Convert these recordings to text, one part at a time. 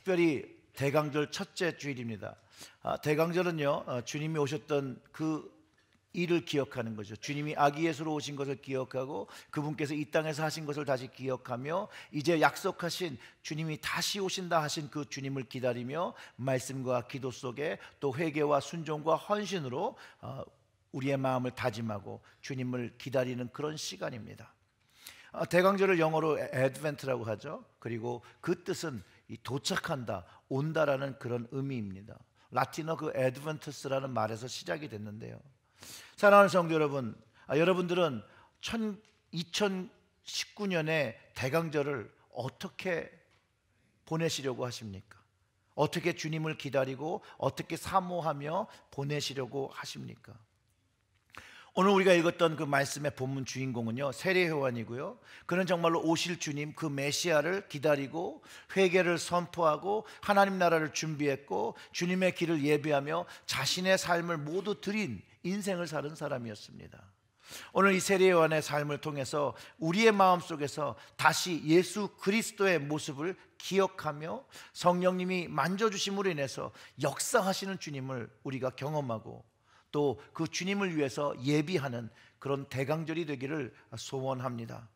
특별히 대강절 첫째 주일입니다. 대강절은요, 주님이 오셨던 그 일을 기억하는 거죠. 주님이 아기 예수로 오신 것을 기억하고 그분께서 이 땅에서 하신 것을 다시 기억하며 이제 약속하신 주님이 다시 오신다 하신 그 주님을 기다리며 말씀과 기도 속에 또 회개와 순종과 헌신으로 우리의 마음을 다짐하고 주님을 기다리는 그런 시간입니다. 대강절을 영어로 애드벤트라고 하죠. 그리고 그 뜻은 도착한다, 온다라는 그런 의미입니다. 라틴어 그 애드벤투스라는 말에서 시작이 됐는데요. 사랑하는 성도 여러분, 여러분들은 2019년에 대강절을 어떻게 보내시려고 하십니까? 어떻게 주님을 기다리고 어떻게 사모하며 보내시려고 하십니까? 오늘 우리가 읽었던 그 말씀의 본문 주인공은요, 세례 요한이고요. 그는 정말로 오실 주님, 그 메시아를 기다리고 회개를 선포하고 하나님 나라를 준비했고 주님의 길을 예비하며 자신의 삶을 모두 드린 인생을 사는 사람이었습니다. 오늘 이 세례 요한의 삶을 통해서 우리의 마음속에서 다시 예수 그리스도의 모습을 기억하며 성령님이 만져주심으로 인해서 역사하시는 주님을 우리가 경험하고 또 그 주님을 위해서 예비하는 그런 대강절이 되기를 소원합니다.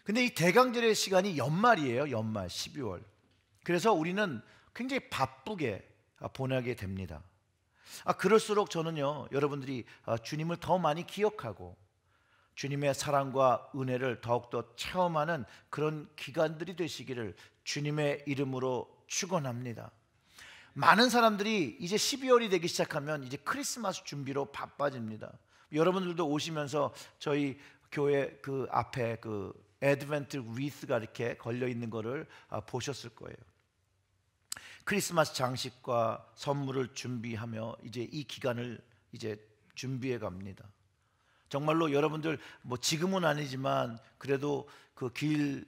근데 이 대강절의 시간이 연말이에요. 연말 12월. 그래서 우리는 굉장히 바쁘게 보내게 됩니다. 그럴수록 저는요, 여러분들이 주님을 더 많이 기억하고 주님의 사랑과 은혜를 더욱더 체험하는 그런 기간들이 되시기를 주님의 이름으로 축원합니다. 많은 사람들이 이제 12월이 되기 시작하면 이제 크리스마스 준비로 바빠집니다. 여러분들도 오시면서 저희 교회 그 앞에 그 애드벤트 리스가 이렇게 걸려 있는 거를 보셨을 거예요. 크리스마스 장식과 선물을 준비하며 이제 이 기간을 이제 준비해 갑니다. 정말로 여러분들 뭐 지금은 아니지만 그래도 그 길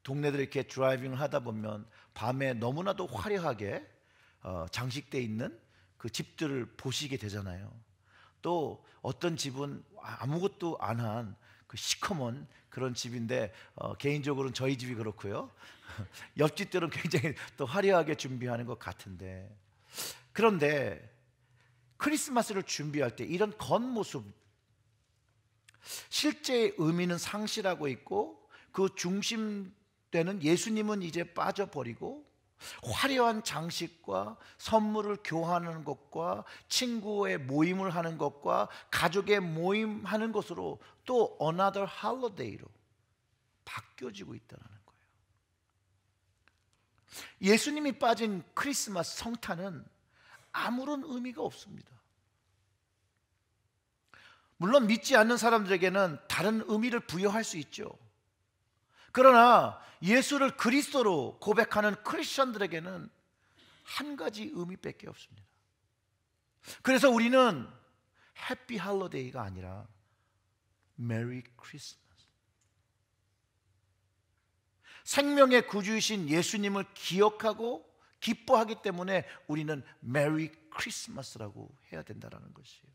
동네들 이렇게 드라이빙을 하다 보면 밤에 너무나도 화려하게 장식되어 있는 그 집들을 보시게 되잖아요. 또 어떤 집은 아무것도 안 한 그 시커먼 그런 집인데 개인적으로는 저희 집이 그렇고요. 옆집들은 굉장히 또 화려하게 준비하는 것 같은데, 그런데 크리스마스를 준비할 때 이런 겉모습, 실제 의미는 상실하고 있고 그 중심되는 예수님은 이제 빠져버리고 화려한 장식과 선물을 교환하는 것과 친구의 모임을 하는 것과 가족의 모임하는 것으로 또 another holiday로 바뀌어지고 있다는 거예요. 예수님이 빠진 크리스마스 성탄은 아무런 의미가 없습니다. 물론 믿지 않는 사람들에게는 다른 의미를 부여할 수 있죠. 그러나 예수를 그리스도로 고백하는 크리스천들에게는 한 가지 의미밖에 없습니다. 그래서 우리는 해피 할로데이가 아니라 메리 크리스마스, 생명의 구주이신 예수님을 기억하고 기뻐하기 때문에 우리는 메리 크리스마스라고 해야 된다는 것이에요.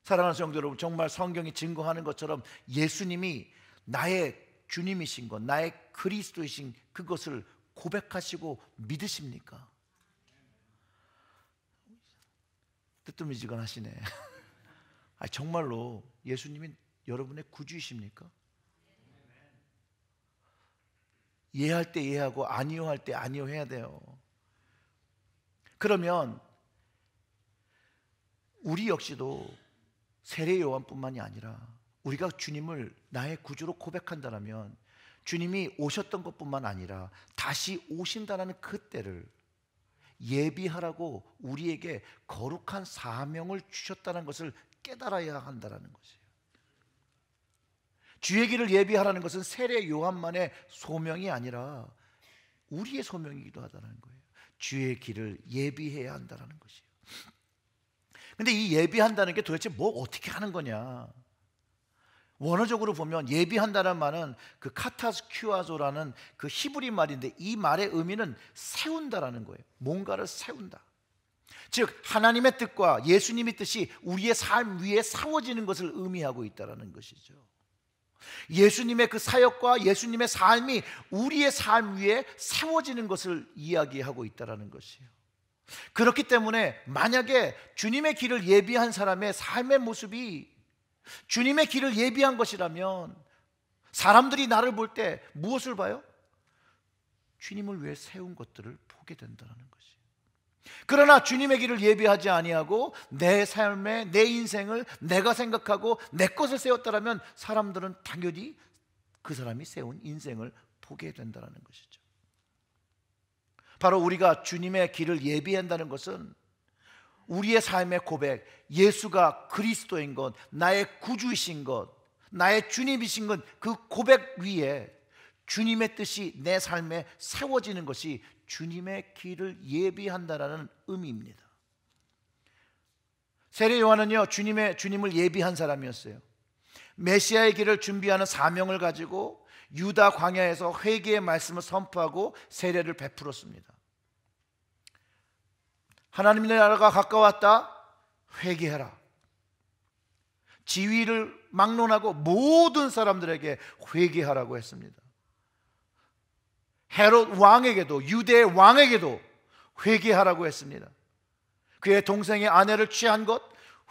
사랑하는 성도 여러분, 정말 성경이 증거하는 것처럼 예수님이 나의 주님이신 것, 나의 그리스도이신 그것을 고백하시고 믿으십니까? 뜨뜻미지근하시네. 정말로 예수님이 여러분의 구주이십니까? 이해할 때 이해하고 아니요 할 때 아니요 해야 돼요. 그러면 우리 역시도 세례 요한뿐만이 아니라 우리가 주님을 나의 구주로 고백한다면 주님이 오셨던 것뿐만 아니라 다시 오신다는 그 때를 예비하라고 우리에게 거룩한 사명을 주셨다는 것을 깨달아야 한다는 것이에요. 주의 길을 예비하라는 것은 세례 요한만의 소명이 아니라 우리의 소명이기도 하다는 거예요. 주의 길을 예비해야 한다는 것이에요. 근데 이 예비한다는 게 도대체 뭐 어떻게 하는 거냐? 원어적으로 보면 예비한다는 말은 그 카타스큐아조라는 그 히브리 말인데 이 말의 의미는 세운다라는 거예요. 뭔가를 세운다. 즉 하나님의 뜻과 예수님의 뜻이 우리의 삶 위에 세워지는 것을 의미하고 있다는 것이죠. 예수님의 그 사역과 예수님의 삶이 우리의 삶 위에 세워지는 것을 이야기하고 있다는 것이에요. 그렇기 때문에 만약에 주님의 길을 예비한 사람의 삶의 모습이 주님의 길을 예비한 것이라면 사람들이 나를 볼 때 무엇을 봐요? 주님을 위해 세운 것들을 보게 된다는 것이에요. 그러나 주님의 길을 예비하지 아니하고 내 삶에 내 인생을 내가 생각하고 내 것을 세웠다라면 사람들은 당연히 그 사람이 세운 인생을 보게 된다는 것이죠. 바로 우리가 주님의 길을 예비한다는 것은 우리의 삶의 고백, 예수가 그리스도인 것, 나의 구주이신 것, 나의 주님이신 것, 그 고백 위에 주님의 뜻이 내 삶에 세워지는 것이 주님의 길을 예비한다라는 의미입니다. 세례 요한은요, 주님을 예비한 사람이었어요. 메시아의 길을 준비하는 사명을 가지고 유다 광야에서 회개의 말씀을 선포하고 세례를 베풀었습니다. 하나님의 나라가 가까웠다, 회개하라. 지위를 막론하고 모든 사람들에게 회개하라고 했습니다. 헤롯 왕에게도, 유대의 왕에게도 회개하라고 했습니다. 그의 동생의 아내를 취한 것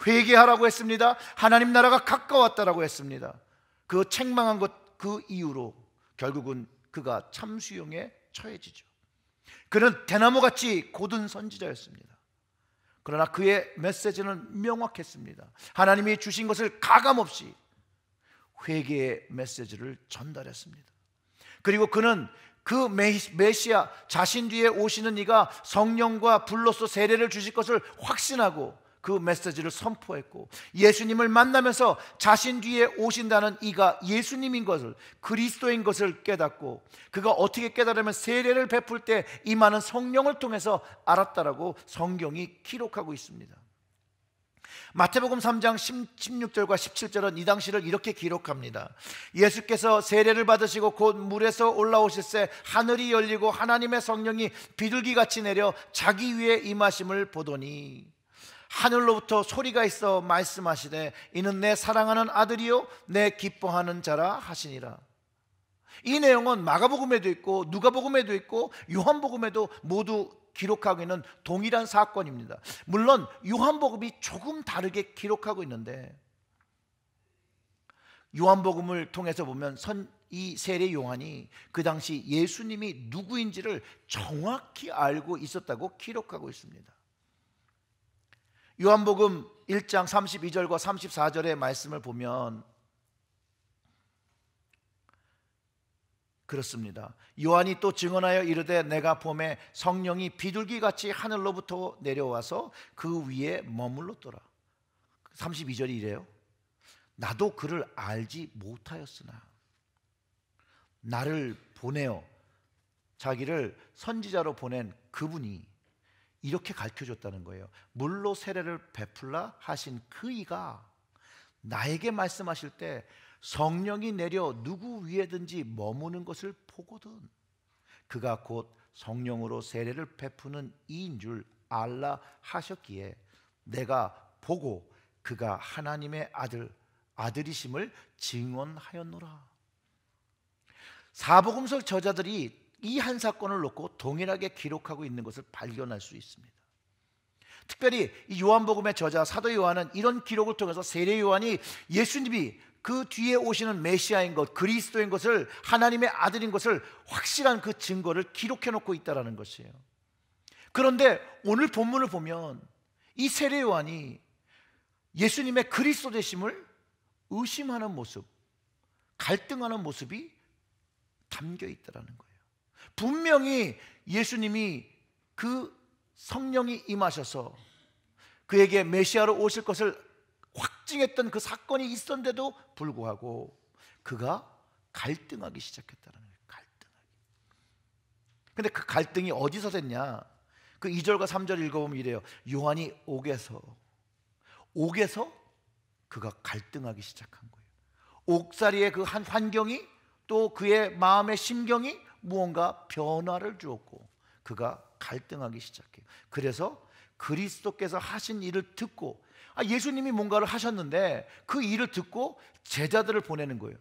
회개하라고 했습니다. 하나님 나라가 가까웠다라고 했습니다. 그 책망한 것, 그 이유로 결국은 그가 참수용에 처해지죠. 그는 대나무같이 고든 선지자였습니다. 그러나 그의 메시지는 명확했습니다. 하나님이 주신 것을 가감없이 회개의 메시지를 전달했습니다. 그리고 그는 그 메시아 자신 뒤에 오시는 이가 성령과 불로써 세례를 주실 것을 확신하고 그 메시지를 선포했고, 예수님을 만나면서 자신 뒤에 오신다는 이가 예수님인 것을, 그리스도인 것을 깨닫고, 그가 어떻게 깨달으면 세례를 베풀 때 임하는 성령을 통해서 알았다라고 성경이 기록하고 있습니다. 마태복음 3장 16절과 17절은 이 당시를 이렇게 기록합니다. 예수께서 세례를 받으시고 곧 물에서 올라오실새 하늘이 열리고 하나님의 성령이 비둘기같이 내려 자기 위에 임하심을 보더니 하늘로부터 소리가 있어 말씀하시되 이는 내 사랑하는 아들이요 내 기뻐하는 자라 하시니라. 이 내용은 마가복음에도 있고 누가복음에도 있고 요한복음에도 모두 기록하고 있는 동일한 사건입니다. 물론 요한복음이 조금 다르게 기록하고 있는데, 요한복음을 통해서 보면 이 세례 요한이 그 당시 예수님이 누구인지를 정확히 알고 있었다고 기록하고 있습니다. 요한복음 1장 32절과 34절의 말씀을 보면 그렇습니다. 요한이 또 증언하여 이르되 내가 봄에 성령이 비둘기같이 하늘로부터 내려와서 그 위에 머물렀더라. 32절이 이래요. 나도 그를 알지 못하였으나 나를 보내어 자기를 선지자로 보낸 그분이 이렇게 가르쳐줬다는 거예요. 물로 세례를 베풀라 하신 그 이가 나에게 말씀하실 때 성령이 내려 누구 위에든지 머무는 것을 보거든 그가 곧 성령으로 세례를 베푸는 이인 줄 알라 하셨기에 내가 보고 그가 하나님의 아들이심을 증언하였노라. 사복음서 저자들이 이 한 사건을 놓고 동일하게 기록하고 있는 것을 발견할 수 있습니다. 특별히 이 요한복음의 저자 사도 요한은 이런 기록을 통해서 세례 요한이 예수님이 그 뒤에 오시는 메시아인 것, 그리스도인 것을, 하나님의 아들인 것을 확실한 그 증거를 기록해 놓고 있다는 것이에요. 그런데 오늘 본문을 보면 이 세례 요한이 예수님의 그리스도 되심을 의심하는 모습, 갈등하는 모습이 담겨 있다는 거예요. 분명히 예수님이 그 성령이 임하셔서 그에게 메시아로 오실 것을 확증했던 그 사건이 있었는데도 불구하고 그가 갈등하기 시작했다는 거예요. 갈등하기. 근데 그 갈등이 어디서 됐냐? 그 2절과 3절 읽어보면 이래요. 요한이 옥에서 그가 갈등하기 시작한 거예요. 옥살이의 그 한 환경이 또 그의 마음의 심경이 무언가 변화를 주었고 그가 갈등하기 시작해요. 그래서 그리스도께서 하신 일을 듣고 예수님이 뭔가를 하셨는데 그 일을 듣고 제자들을 보내는 거예요.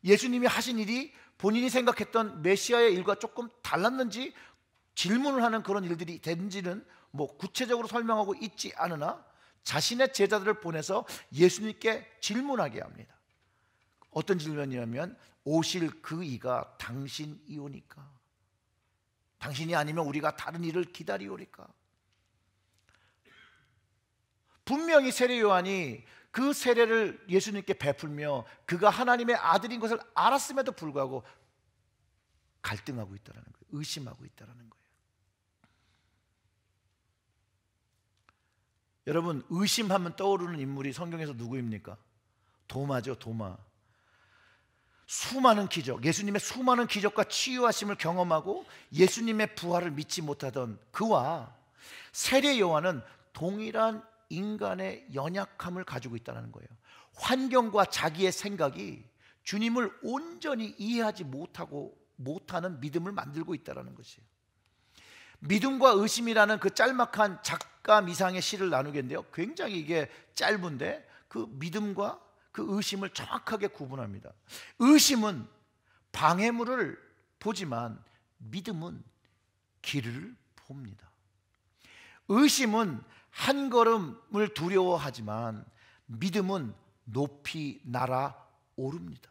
예수님이 하신 일이 본인이 생각했던 메시아의 일과 조금 달랐는지 질문을 하는 그런 일들이 된지는 구체적으로 설명하고 있지 않으나 자신의 제자들을 보내서 예수님께 질문하게 합니다. 어떤 질문이냐면 오실 그 이가 당신이오니까? 당신이 아니면 우리가 다른 일을 기다리오리까? 분명히 세례 요한이 그 세례를 예수님께 베풀며 그가 하나님의 아들인 것을 알았음에도 불구하고 갈등하고 있다는 거예요. 의심하고 있다는 거예요. 여러분, 의심하면 떠오르는 인물이 성경에서 누구입니까? 도마죠. 도마. 수많은 기적, 예수님의 수많은 기적과 치유하심을 경험하고 예수님의 부활을 믿지 못하던 그와 세례 요한은 동일한 인간의 연약함을 가지고 있다는 거예요. 환경과 자기의 생각이 주님을 온전히 이해하지 못하는 믿음을 만들고 있다는 것이에요. 믿음과 의심이라는 그 짤막한 작가 미상의 시를 나누겠는데요, 굉장히 이게 짧은데 그 믿음과 그 의심을 정확하게 구분합니다. 의심은 방해물을 보지만 믿음은 길을 봅니다. 의심은 한 걸음을 두려워하지만 믿음은 높이 날아오릅니다.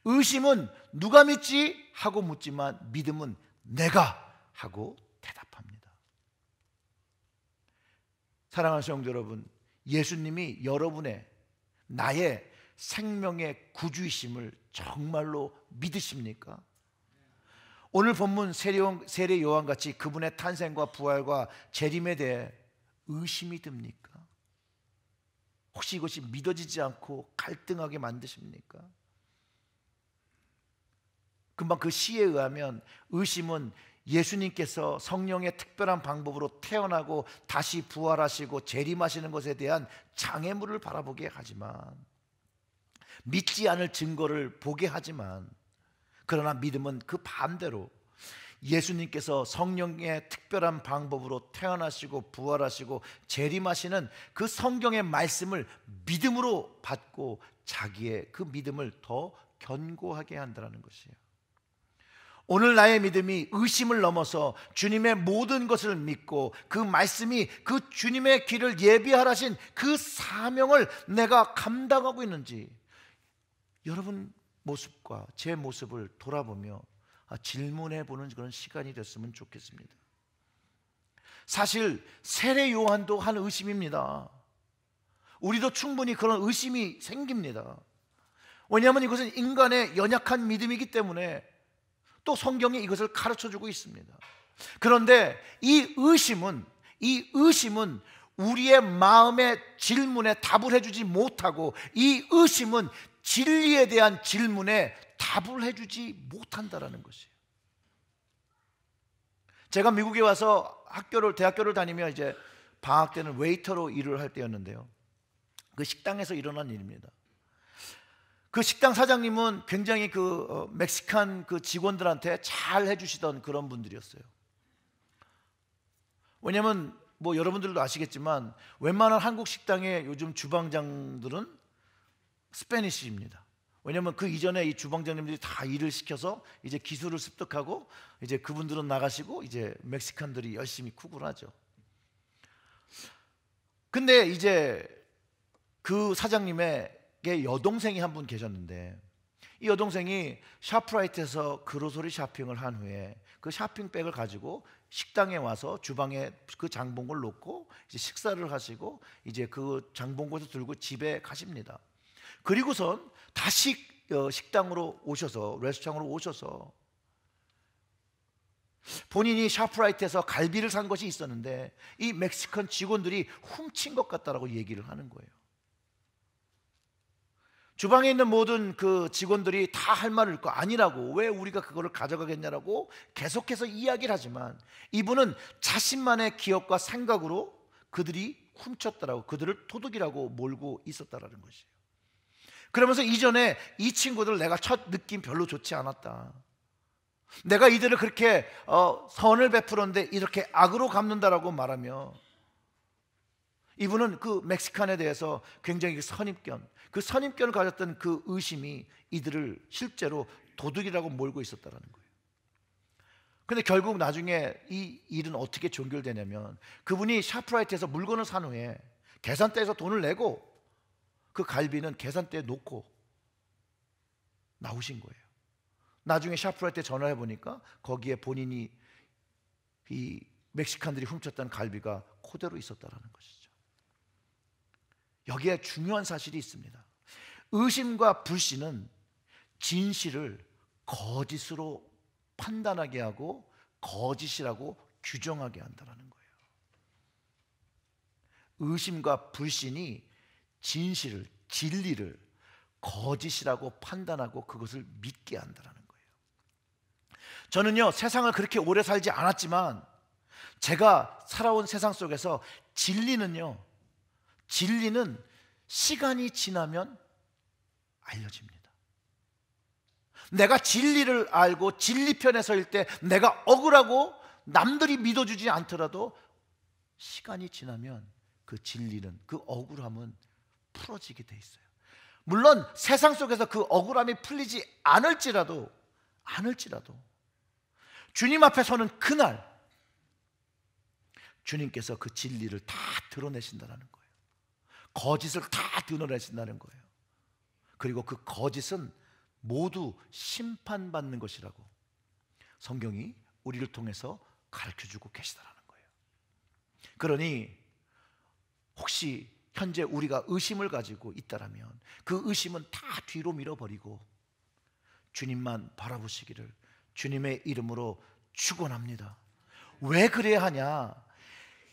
의심은 누가 믿지? 하고 묻지만 믿음은 내가 하고 대답합니다. 사랑하는 성도 여러분, 예수님이 여러분의 나의 생명의 구주이심을 정말로 믿으십니까? 오늘 본문 세례 요한같이 그분의 탄생과 부활과 재림에 대해 의심이 듭니까? 혹시 이것이 믿어지지 않고 갈등하게 만드십니까? 금방 그 시에 의하면 의심은 예수님께서 성령의 특별한 방법으로 태어나고 다시 부활하시고 재림하시는 것에 대한 장애물을 바라보게 하지만, 믿지 않을 증거를 보게 하지만, 그러나 믿음은 그 반대로 예수님께서 성령의 특별한 방법으로 태어나시고 부활하시고 재림하시는 그 성경의 말씀을 믿음으로 받고 자기의 그 믿음을 더 견고하게 한다는 것이에요. 오늘 나의 믿음이 의심을 넘어서 주님의 모든 것을 믿고 그 말씀이 그 주님의 길을 예비하라신 그 사명을 내가 감당하고 있는지 여러분 모습과 제 모습을 돌아보며 질문해보는 그런 시간이 됐으면 좋겠습니다. 사실 세례 요한도 한 의심입니다. 우리도 충분히 그런 의심이 생깁니다. 왜냐하면 이것은 인간의 연약한 믿음이기 때문에 또 성경이 이것을 가르쳐주고 있습니다. 그런데 이 의심은 우리의 마음의 질문에 답을 해주지 못하고, 이 의심은 진리에 대한 질문에 답을 해주지 못한다라는 것이에요. 제가 미국에 와서 대학교를 다니며 이제 방학 때는 웨이터로 일을 할 때였는데요, 그 식당에서 일어난 일입니다. 그 식당 사장님은 굉장히 멕시칸 그 직원들한테 잘 해주시던 그런 분들이었어요. 왜냐하면 여러분들도 아시겠지만 웬만한 한국 식당의 요즘 주방장들은 스페니쉬입니다. 왜냐하면 그 이전에 이 주방장님들이 다 일을 시켜서 이제 기술을 습득하고 이제 그분들은 나가시고 이제 멕시칸들이 열심히 쿡을 하죠. 근데 이제 그 사장님의 여동생이 한 분 계셨는데, 이 여동생이 샤프라이트에서 그로서리 쇼핑을 한 후에 그 쇼핑백을 가지고 식당에 와서 주방에 그 장본고를 놓고 이제 식사를 하시고 이제 그 장본고를 들고 집에 가십니다. 그리고선 다시 식당으로 오셔서, 레스토랑으로 오셔서 본인이 샤프라이트에서 갈비를 산 것이 있었는데 이 멕시칸 직원들이 훔친 것 같다라고 얘기를 하는 거예요. 주방에 있는 모든 그 직원들이 다 할 말을 읽고 아니라고, 왜 우리가 그거를 가져가겠냐라고 계속해서 이야기를 하지만 이분은 자신만의 기억과 생각으로 그들이 훔쳤다라고, 그들을 도둑이라고 몰고 있었다라는 것이에요. 그러면서 이전에 이 친구들 내가 첫 느낌 별로 좋지 않았다, 내가 이들을 그렇게 선을 베풀었는데 이렇게 악으로 갚는다라고 말하며 이분은 그 멕시칸에 대해서 굉장히 그 선입견을 가졌던 그 의심이 이들을 실제로 도둑이라고 몰고 있었다는 거예요. 근데 결국 나중에 이 일은 어떻게 종결되냐면, 그분이 샤프라이트에서 물건을 산 후에 계산대에서 돈을 내고 그 갈비는 계산대에 놓고 나오신 거예요. 나중에 샤프라이트에 전화해 보니까 거기에 본인이 이 멕시칸들이 훔쳤던 갈비가 그대로 있었다는 것이죠. 여기에 중요한 사실이 있습니다. 의심과 불신은 진실을 거짓으로 판단하게 하고 거짓이라고 규정하게 한다는 거예요. 의심과 불신이 진리를 거짓이라고 판단하고 그것을 믿게 한다는 거예요. 저는요, 세상을 그렇게 오래 살지 않았지만 제가 살아온 세상 속에서 진리는 시간이 지나면 알려집니다. 내가 진리를 알고 진리 편에 서일 때 내가 억울하고 남들이 믿어주지 않더라도 시간이 지나면 그 진리는, 그 억울함은 풀어지게 돼 있어요. 물론 세상 속에서 그 억울함이 풀리지 않을지라도 주님 앞에 서는 그날 주님께서 그 진리를 다 드러내신다는 거예요. 거짓을 다 드러내신다는 거예요. 그리고 그 거짓은 모두 심판받는 것이라고 성경이 우리를 통해서 가르쳐주고 계시다는 거예요. 그러니 혹시 현재 우리가 의심을 가지고 있다라면 그 의심은 다 뒤로 밀어버리고 주님만 바라보시기를 주님의 이름으로 축원합니다. 왜 그래야 하냐?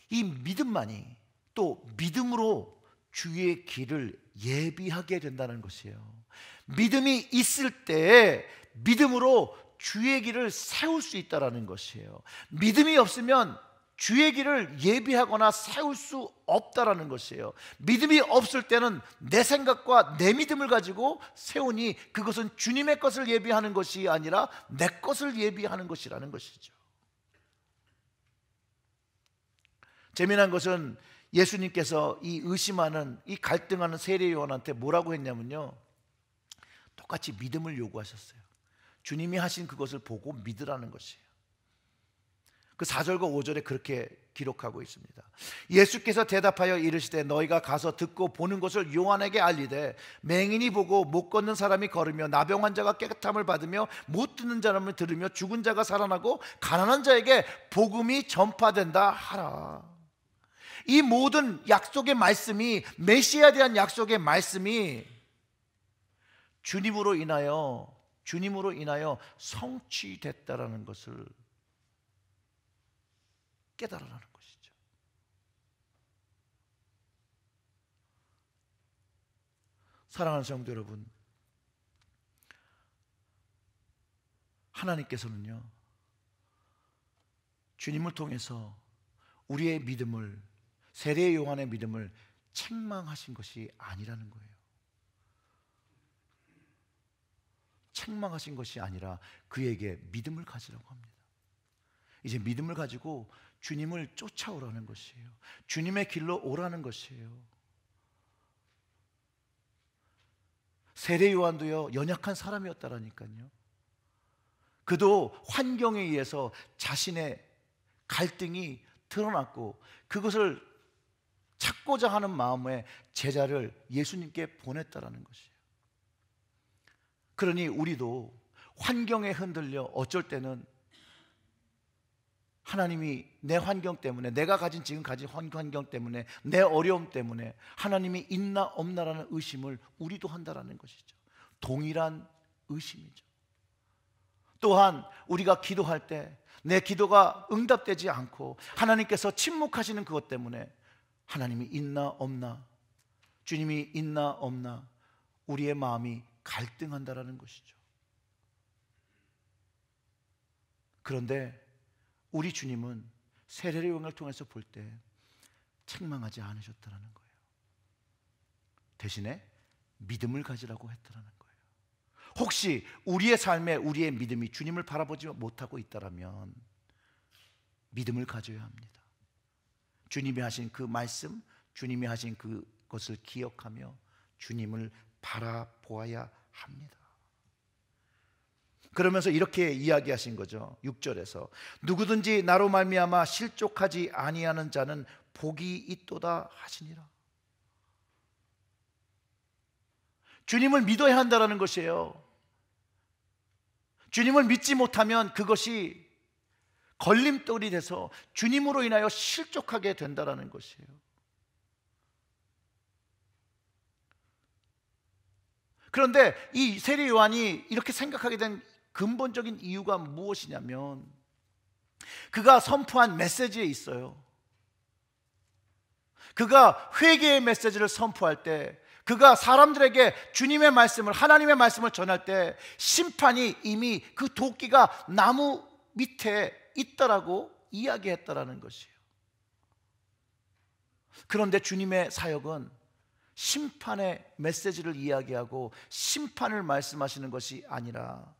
이 믿음만이 또 믿음으로 주의 길을 예비하게 된다는 것이에요. 믿음이 있을 때 믿음으로 주의 길을 세울 수 있다는 것이에요. 믿음이 없으면 주의 길을 예비하거나 세울 수 없다라는 것이에요. 믿음이 없을 때는 내 생각과 내 믿음을 가지고 세우니 그것은 주님의 것을 예비하는 것이 아니라 내 것을 예비하는 것이라는 것이죠. 재미난 것은 예수님께서 이 의심하는, 이 갈등하는 세례 요한한테 뭐라고 했냐면요, 똑같이 믿음을 요구하셨어요. 주님이 하신 그것을 보고 믿으라는 것이에요. 그 4절과 5절에 그렇게 기록하고 있습니다. 예수께서 대답하여 이르시되 너희가 가서 듣고 보는 것을 요한에게 알리되 맹인이 보고 못 걷는 사람이 걸으며 나병 환자가 깨끗함을 받으며 못 듣는 사람을 들으며 죽은 자가 살아나고 가난한 자에게 복음이 전파된다 하라. 이 모든 약속의 말씀이, 메시아에 대한 약속의 말씀이 주님으로 인하여 성취됐다라는 것을 깨달으라는 것이죠. 사랑하는 성도 여러분, 하나님께서는요, 주님을 통해서 우리의 믿음을, 세례 요한의 믿음을 책망하신 것이 아니라는 거예요. 책망하신 것이 아니라 그에게 믿음을 가지라고 합니다. 이제 믿음을 가지고 주님을 쫓아오라는 것이에요. 주님의 길로 오라는 것이에요. 세례 요한도요, 연약한 사람이었다라니까요. 그도 환경에 의해서 자신의 갈등이 드러났고 그것을 찾고자 하는 마음에 제자를 예수님께 보냈다라는 것이에요. 그러니 우리도 환경에 흔들려 어쩔 때는 하나님이 내 환경 때문에, 내가 지금 가진 환경 때문에, 내 어려움 때문에 하나님이 있나 없나라는 의심을 우리도 한다라는 것이죠. 동일한 의심이죠. 또한 우리가 기도할 때 내 기도가 응답되지 않고 하나님께서 침묵하시는 그것 때문에 하나님이 있나 없나, 주님이 있나 없나 우리의 마음이 갈등한다라는 것이죠. 그런데 우리 주님은 세례의 용을 통해서 볼 때 책망하지 않으셨다는 거예요. 대신에 믿음을 가지라고 했다는 거예요. 혹시 우리의 삶에 우리의 믿음이 주님을 바라보지 못하고 있다면 믿음을 가져야 합니다. 주님이 하신 그 말씀, 주님이 하신 그것을 기억하며 주님을 바라보아야 합니다. 그러면서 이렇게 이야기하신 거죠. 6절에서 누구든지 나로 말미암아 실족하지 아니하는 자는 복이 있도다 하시니라. 주님을 믿어야 한다는 것이에요. 주님을 믿지 못하면 그것이 걸림돌이 돼서 주님으로 인하여 실족하게 된다는 것이에요. 그런데 이 세례 요한이 이렇게 생각하게 된 근본적인 이유가 무엇이냐면 그가 선포한 메시지에 있어요. 그가 회개의 메시지를 선포할 때, 그가 사람들에게 주님의 말씀을, 하나님의 말씀을 전할 때 심판이 이미 그 도끼가 나무 밑에 있다라고 이야기했다라는 것이에요. 그런데 주님의 사역은 심판의 메시지를 이야기하고 심판을 말씀하시는 것이 아니라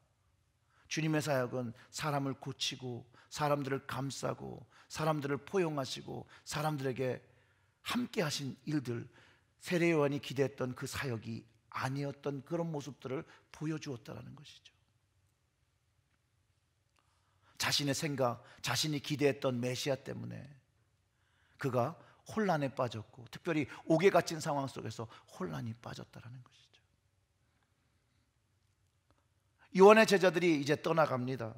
주님의 사역은 사람을 고치고 사람들을 감싸고 사람들을 포용하시고 사람들에게 함께 하신 일들, 세례 요한이 기대했던 그 사역이 아니었던 그런 모습들을 보여주었다는 것이죠. 자신의 생각, 자신이 기대했던 메시아 때문에 그가 혼란에 빠졌고, 특별히 옥에 갇힌 상황 속에서 혼란이 빠졌다는 것이죠. 요한의 제자들이 이제 떠나갑니다.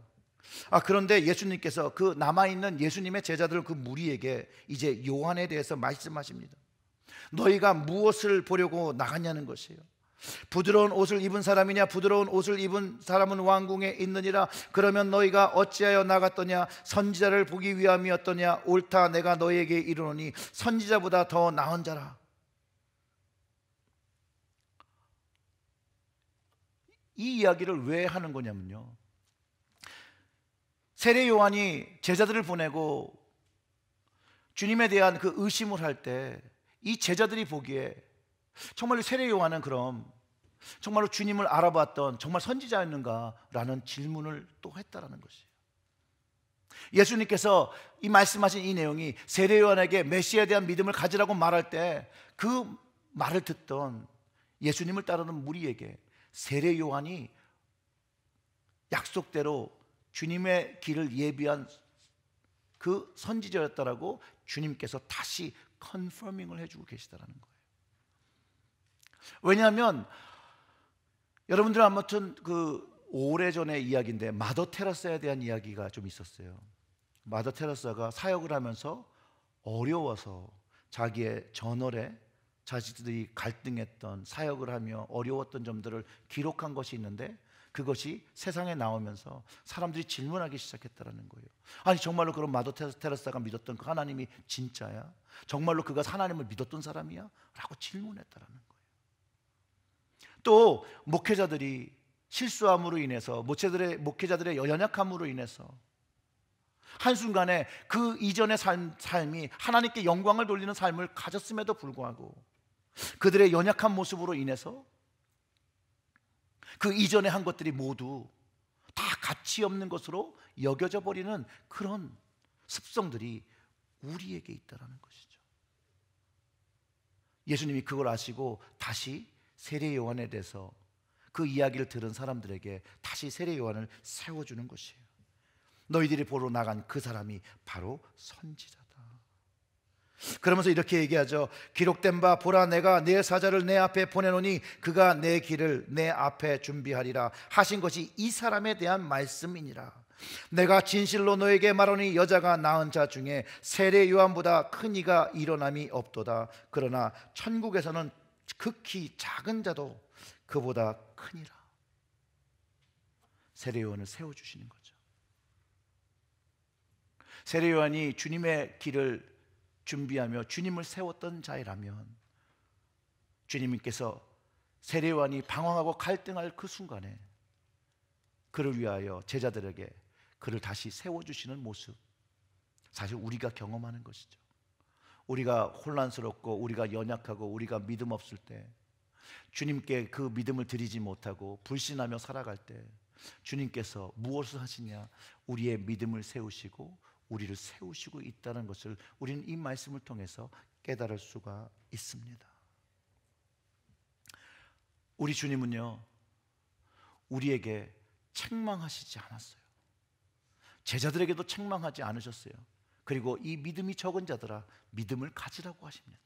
그런데 예수님께서 그 남아있는 예수님의 제자들 그 무리에게 이제 요한에 대해서 말씀하십니다. 너희가 무엇을 보려고 나갔냐는 것이에요. 부드러운 옷을 입은 사람이냐? 부드러운 옷을 입은 사람은 왕궁에 있느니라. 그러면 너희가 어찌하여 나갔더냐? 선지자를 보기 위함이었더냐? 옳다, 내가 너희에게 이르노니 선지자보다 더 나은 자라. 이 이야기를 왜 하는 거냐면요, 세례 요한이 제자들을 보내고 주님에 대한 그 의심을 할 때 이 제자들이 보기에 정말로 세례 요한은 그럼 정말로 주님을 알아봤던 정말 선지자였는가라는 질문을 또 했다라는 것이에요. 예수님께서 이 말씀하신 이 내용이 세례 요한에게 메시아에 대한 믿음을 가지라고 말할 때 그 말을 듣던 예수님을 따르는 무리에게 세례 요한이 약속대로 주님의 길을 예비한 그 선지자였다라고 주님께서 다시 컨퍼밍을 해주고 계시다라는 거예요. 왜냐하면 여러분들 아무튼 그 오래전의 이야기인데 마더 테레사에 대한 이야기가 좀 있었어요. 마더 테레사가 사역을 하면서 어려워서 자기의 저널에 자신들이 갈등했던, 사역을 하며 어려웠던 점들을 기록한 것이 있는데 그것이 세상에 나오면서 사람들이 질문하기 시작했다는 거예요. 아니 정말로 그럼 마더 테레사가 믿었던 그 하나님이 진짜야? 정말로 그가 하나님을 믿었던 사람이야? 라고 질문했다는 거예요. 또 목회자들이 실수함으로 인해서, 목회자들의 연약함으로 인해서 한순간에 그 이전의 삶이 하나님께 영광을 돌리는 삶을 가졌음에도 불구하고 그들의 연약한 모습으로 인해서 그 이전에 한 것들이 모두 다 가치 없는 것으로 여겨져 버리는 그런 습성들이 우리에게 있다는 것이죠. 예수님이 그걸 아시고 다시 세례 요한에 대해서 그 이야기를 들은 사람들에게 다시 세례 요한을 세워주는 것이에요. 너희들이 보러 나간 그 사람이 바로 선지자다. 그러면서 이렇게 얘기하죠. 기록된 바 보라, 내가 내 사자를 내 앞에 보내노니 그가 내 길을 내 앞에 준비하리라 하신 것이 이 사람에 대한 말씀이니라. 내가 진실로 너에게 말하노니 여자가 낳은 자 중에 세례 요한보다 큰 이가 일어남이 없도다. 그러나 천국에서는 극히 작은 자도 그보다 크니라. 세례 요한을 세워주시는 거죠. 세례 요한이 주님의 길을 준비하며 주님을 세웠던 자이라면 주님께서 세례 요한이 방황하고 갈등할 그 순간에 그를 위하여 제자들에게 그를 다시 세워주시는 모습, 사실 우리가 경험하는 것이죠. 우리가 혼란스럽고 우리가 연약하고 우리가 믿음 없을 때, 주님께 그 믿음을 드리지 못하고 불신하며 살아갈 때 주님께서 무엇을 하시냐? 우리의 믿음을 세우시고 우리를 세우시고 있다는 것을 우리는 이 말씀을 통해서 깨달을 수가 있습니다. 우리 주님은요, 우리에게 책망하시지 않았어요. 제자들에게도 책망하지 않으셨어요. 그리고 이 믿음이 적은 자들아, 믿음을 가지라고 하십니다.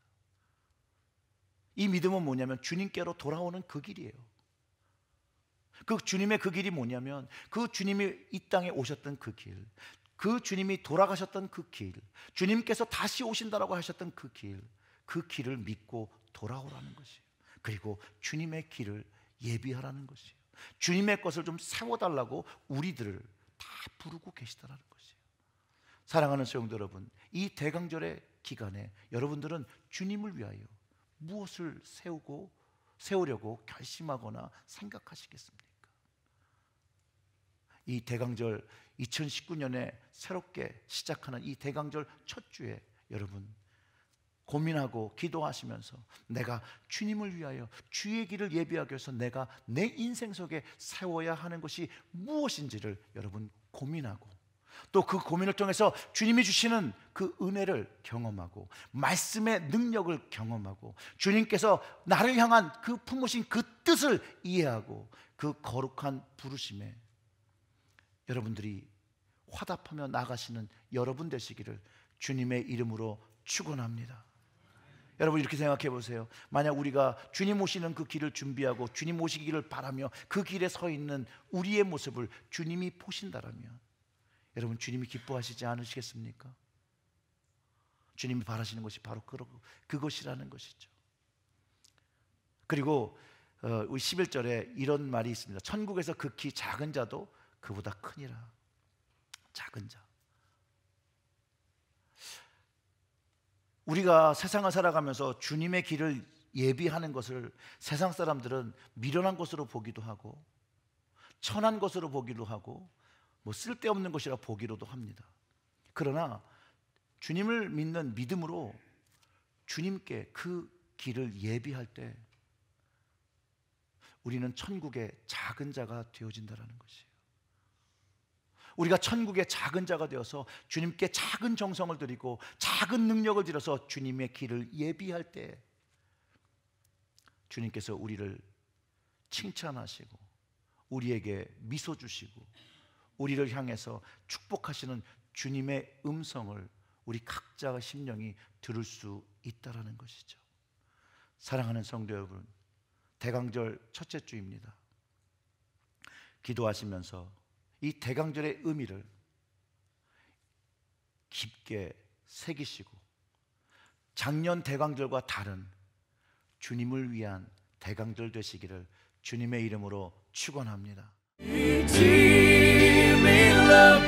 이 믿음은 뭐냐면 주님께로 돌아오는 그 길이에요. 그 주님의 그 길이 뭐냐면 그 주님이 이 땅에 오셨던 그 길, 그 주님이 돌아가셨던 그 길, 주님께서 다시 오신다라고 하셨던 그 길, 그 길을 믿고 돌아오라는 것이에요. 그리고 주님의 길을 예비하라는 것이에요. 주님의 것을 좀 세워달라고 우리들을 다 부르고 계시다라는 것이에요. 사랑하는 성도 여러분, 이 대강절의 기간에 여러분들은 주님을 위하여 무엇을 세우려고 결심하거나 생각하시겠습니까? 이 대강절 2019년에 새롭게 시작하는 이 대강절 첫 주에 여러분 고민하고 기도하시면서 내가 주님을 위하여 주의 길을 예비하기 위해서 내가 내 인생 속에 세워야 하는 것이 무엇인지를 여러분 고민하고, 또 그 고민을 통해서 주님이 주시는 그 은혜를 경험하고 말씀의 능력을 경험하고 주님께서 나를 향한 그 품으신 그 뜻을 이해하고 그 거룩한 부르심에 여러분들이 화답하며 나가시는 여러분 되시기를 주님의 이름으로 축원합니다. 여러분 이렇게 생각해 보세요. 만약 우리가 주님 오시는 그 길을 준비하고 주님 오시기를 바라며 그 길에 서 있는 우리의 모습을 주님이 보신다라면 여러분 주님이 기뻐하시지 않으시겠습니까? 주님이 바라시는 것이 바로 그것이라는 것이죠. 그리고 우리 11절에 이런 말이 있습니다. 천국에서 극히 작은 자도 그보다 크니라. 작은 자. 우리가 세상을 살아가면서 주님의 길을 예비하는 것을 세상 사람들은 미련한 것으로 보기도 하고 천한 것으로 보기도 하고 뭐 쓸데없는 것이라 보기로도 합니다. 그러나 주님을 믿는 믿음으로 주님께 그 길을 예비할 때 우리는 천국의 작은 자가 되어진다는 것이에요. 우리가 천국의 작은 자가 되어서 주님께 작은 정성을 드리고 작은 능력을 들여서 주님의 길을 예비할 때 주님께서 우리를 칭찬하시고 우리에게 미소 주시고 우리를 향해서 축복하시는 주님의 음성을 우리 각자의 심령이 들을 수 있다라는 것이죠. 사랑하는 성도 여러분, 대강절 첫째 주입니다. 기도하시면서 이 대강절의 의미를 깊게 새기시고 작년 대강절과 다른 주님을 위한 대강절 되시기를 주님의 이름으로 축원합니다. Redeeming love.